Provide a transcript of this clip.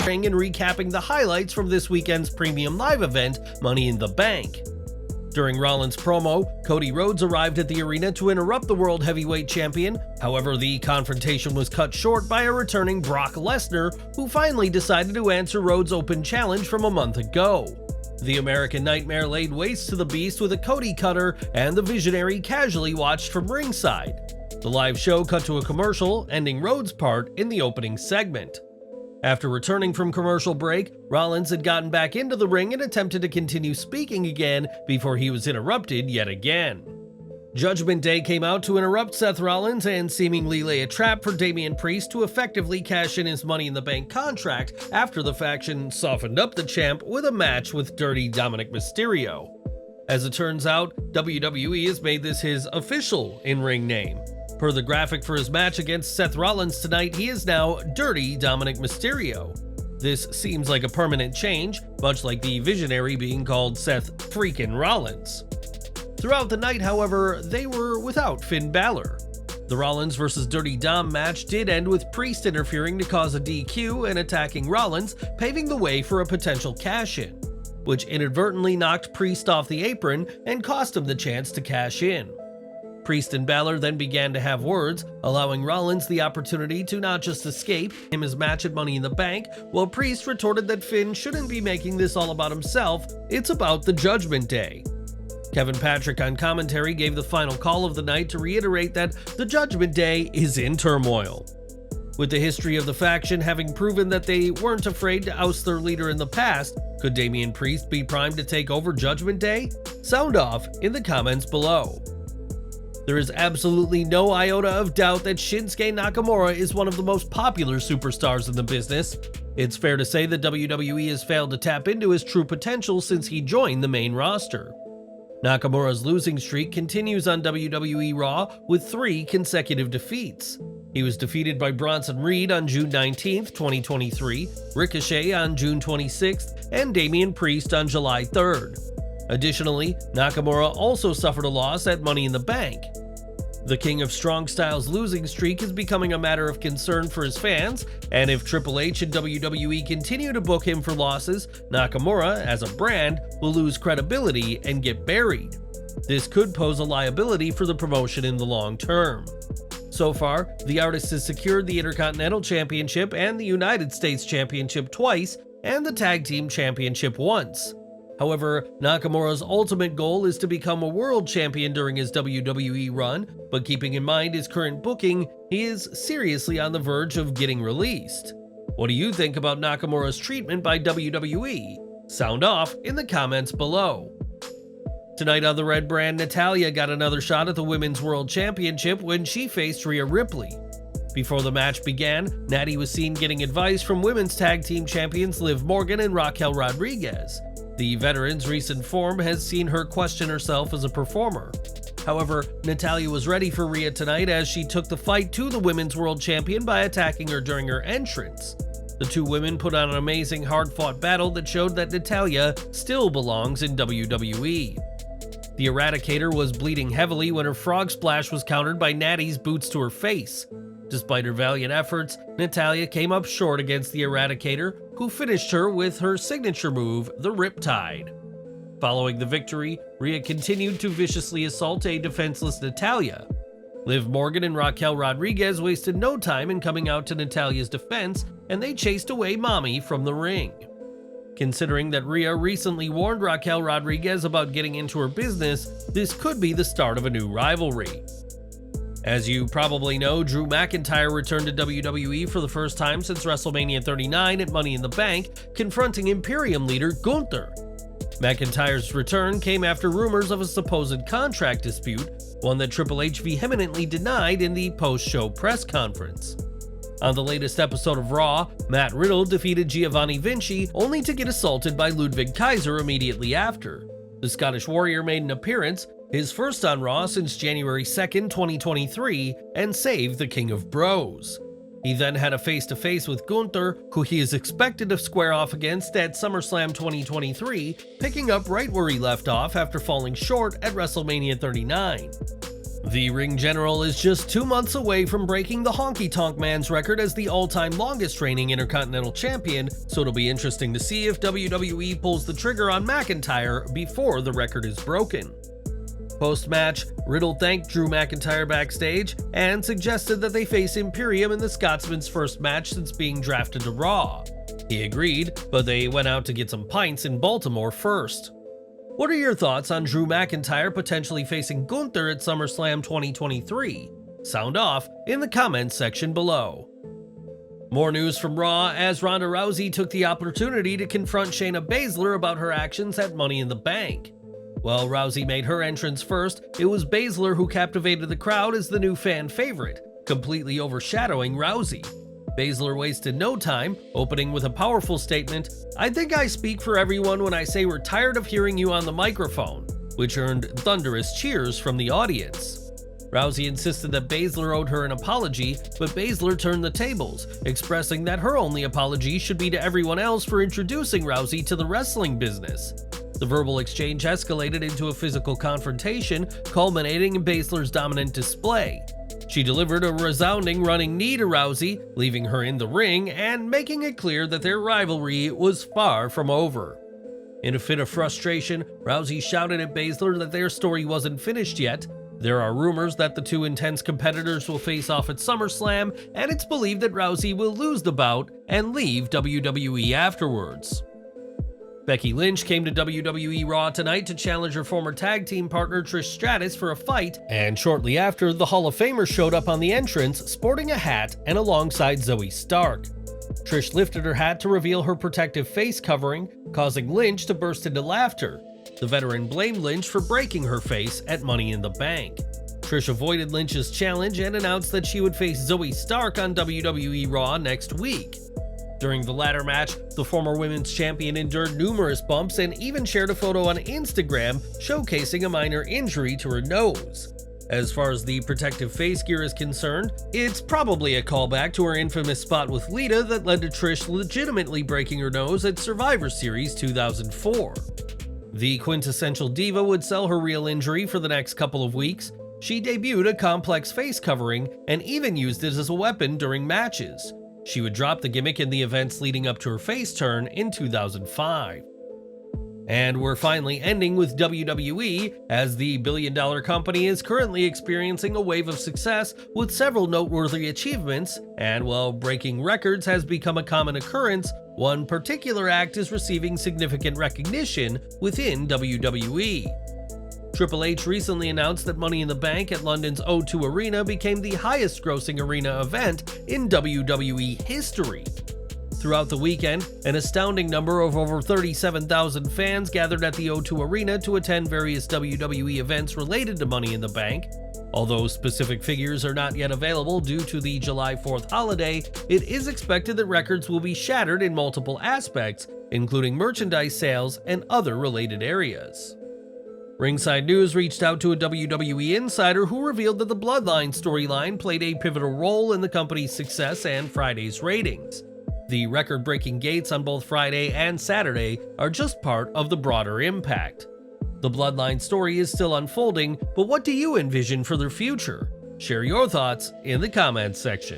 ring and recapping the highlights from this weekend's premium live event, Money in the Bank. During Rollins' promo, Cody Rhodes arrived at the arena to interrupt the World Heavyweight Champion. However, the confrontation was cut short by a returning Brock Lesnar, who finally decided to answer Rhodes' open challenge from a month ago. The American Nightmare laid waste to the Beast with a Cody cutter, and the Visionary casually watched from ringside. The live show cut to a commercial, ending Rhodes' part in the opening segment. After returning from commercial break, Rollins had gotten back into the ring and attempted to continue speaking again before he was interrupted yet again. Judgment Day came out to interrupt Seth Rollins and seemingly lay a trap for Damian Priest to effectively cash in his Money in the Bank contract after the faction softened up the champ with a match with Dirty Dominic Mysterio. As it turns out, WWE has made this his official in-ring name. Per the graphic for his match against Seth Rollins tonight, he is now Dirty Dominic Mysterio. This seems like a permanent change, much like the Visionary being called Seth freakin' Rollins. Throughout the night, however, they were without Finn Balor. The Rollins vs. Dirty Dom match did end with Priest interfering to cause a DQ and attacking Rollins, paving the way for a potential cash-in, which inadvertently knocked Priest off the apron and cost him the chance to cash in. Priest and Balor then began to have words, allowing Rollins the opportunity to not just escape him his match at Money in the Bank, while Priest retorted that Finn shouldn't be making this all about himself, it's about the Judgment Day. Kevin Patrick on commentary gave the final call of the night to reiterate that the Judgment Day is in turmoil. With the history of the faction having proven that they weren't afraid to oust their leader in the past, could Damian Priest be primed to take over Judgment Day? Sound off in the comments below. There is absolutely no iota of doubt that Shinsuke Nakamura is one of the most popular superstars in the business. It's fair to say that WWE has failed to tap into his true potential since he joined the main roster. Nakamura's losing streak continues on WWE Raw with 3 consecutive defeats. He was defeated by Bronson Reed on June 19, 2023, Ricochet on June 26, and Damian Priest on July 3rd. Additionally, Nakamura also suffered a loss at Money in the Bank. The King of Strong Style's losing streak is becoming a matter of concern for his fans, and if Triple H and WWE continue to book him for losses, Nakamura, as a brand, will lose credibility and get buried. This could pose a liability for the promotion in the long term. So far, the artist has secured the Intercontinental Championship and the United States Championship twice, and the Tag Team Championship once. However, Nakamura's ultimate goal is to become a world champion during his WWE run, but keeping in mind his current booking, he is seriously on the verge of getting released. What do you think about Nakamura's treatment by WWE? Sound off in the comments below. Tonight on the Red Brand, Natalya got another shot at the Women's World Championship when she faced Rhea Ripley. Before the match began, Natty was seen getting advice from Women's Tag Team Champions Liv Morgan and Raquel Rodriguez. The veteran's recent form has seen her question herself as a performer. However, Natalya was ready for Rhea tonight as she took the fight to the Women's World Champion by attacking her during her entrance. The two women put on an amazing hard-fought battle that showed that Natalya still belongs in WWE. The Eradicator was bleeding heavily when her frog splash was countered by Natty's boots to her face. Despite her valiant efforts, Natalya came up short against the Eradicator, who finished her with her signature move, the Riptide. Following the victory, Rhea continued to viciously assault a defenseless Natalya. Liv Morgan and Raquel Rodriguez wasted no time in coming out to Natalya's defense, and they chased away Mommy from the ring. Considering that Rhea recently warned Raquel Rodriguez about getting into her business, this could be the start of a new rivalry. As you probably know, Drew McIntyre returned to WWE for the first time since WrestleMania 39 at Money in the Bank, confronting Imperium leader Gunther. McIntyre's return came after rumors of a supposed contract dispute, one that Triple H vehemently denied in the post-show press conference. On the latest episode of Raw, Matt Riddle defeated Giovanni Vinci only to get assaulted by Ludwig Kaiser immediately after. The Scottish Warrior made an appearance, his first on Raw since January 2nd, 2023, and saved the King of Bros. He then had a face-to-face with Gunther, who he is expected to square off against at SummerSlam 2023, picking up right where he left off after falling short at WrestleMania 39. The ring general is just 2 months away from breaking the Honky Tonk Man's record as the all-time longest reigning Intercontinental Champion, so it'll be interesting to see if WWE pulls the trigger on McIntyre before the record is broken. Post-match, Riddle thanked Drew McIntyre backstage and suggested that they face Imperium in the Scotsman's first match since being drafted to Raw. He agreed, but they went out to get some pints in Baltimore first. What are your thoughts on Drew McIntyre potentially facing Gunther at SummerSlam 2023? Sound off in the comments section below. More news from Raw as Ronda Rousey took the opportunity to confront Shayna Baszler about her actions at Money in the Bank. While Rousey made her entrance first, it was Baszler who captivated the crowd as the new fan favorite, completely overshadowing Rousey. Baszler wasted no time, opening with a powerful statement, "I think I speak for everyone when I say we're tired of hearing you on the microphone," which earned thunderous cheers from the audience. Rousey insisted that Baszler owed her an apology, but Baszler turned the tables, expressing that her only apology should be to everyone else for introducing Rousey to the wrestling business. The verbal exchange escalated into a physical confrontation, culminating in Baszler's dominant display. She delivered a resounding running knee to Rousey, leaving her in the ring and making it clear that their rivalry was far from over. In a fit of frustration, Rousey shouted at Baszler that their story wasn't finished yet. There are rumors that the two intense competitors will face off at SummerSlam, and it's believed that Rousey will lose the bout and leave WWE afterwards. Becky Lynch came to WWE Raw tonight to challenge her former tag team partner Trish Stratus for a fight, and shortly after, the Hall of Famer showed up on the entrance sporting a hat and alongside Zoe Stark. Trish lifted her hat to reveal her protective face covering, causing Lynch to burst into laughter. The veteran blamed Lynch for breaking her face at Money in the Bank. Trish avoided Lynch's challenge and announced that she would face Zoe Stark on WWE Raw next week. During the latter match, the former women's champion endured numerous bumps and even shared a photo on Instagram showcasing a minor injury to her nose. As far as the protective face gear is concerned, it's probably a callback to her infamous spot with Lita that led to Trish legitimately breaking her nose at Survivor Series 2004. The quintessential diva would sell her real injury for the next couple of weeks. She debuted a complex face covering and even used it as a weapon during matches. She would drop the gimmick in the events leading up to her face turn in 2005. And we're finally ending with WWE, as the billion-dollar company is currently experiencing a wave of success with several noteworthy achievements, and while breaking records has become a common occurrence, one particular act is receiving significant recognition within WWE. Triple H recently announced that Money in the Bank at London's O2 Arena became the highest-grossing arena event in WWE history. Throughout the weekend, an astounding number of over 37,000 fans gathered at the O2 Arena to attend various WWE events related to Money in the Bank. Although specific figures are not yet available due to the July 4th holiday, it is expected that records will be shattered in multiple aspects, including merchandise sales and other related areas. Ringside News reached out to a WWE insider who revealed that the Bloodline storyline played a pivotal role in the company's success and Friday's ratings. The record-breaking gates on both Friday and Saturday are just part of the broader impact. The Bloodline story is still unfolding, but what do you envision for their future? Share your thoughts in the comments section.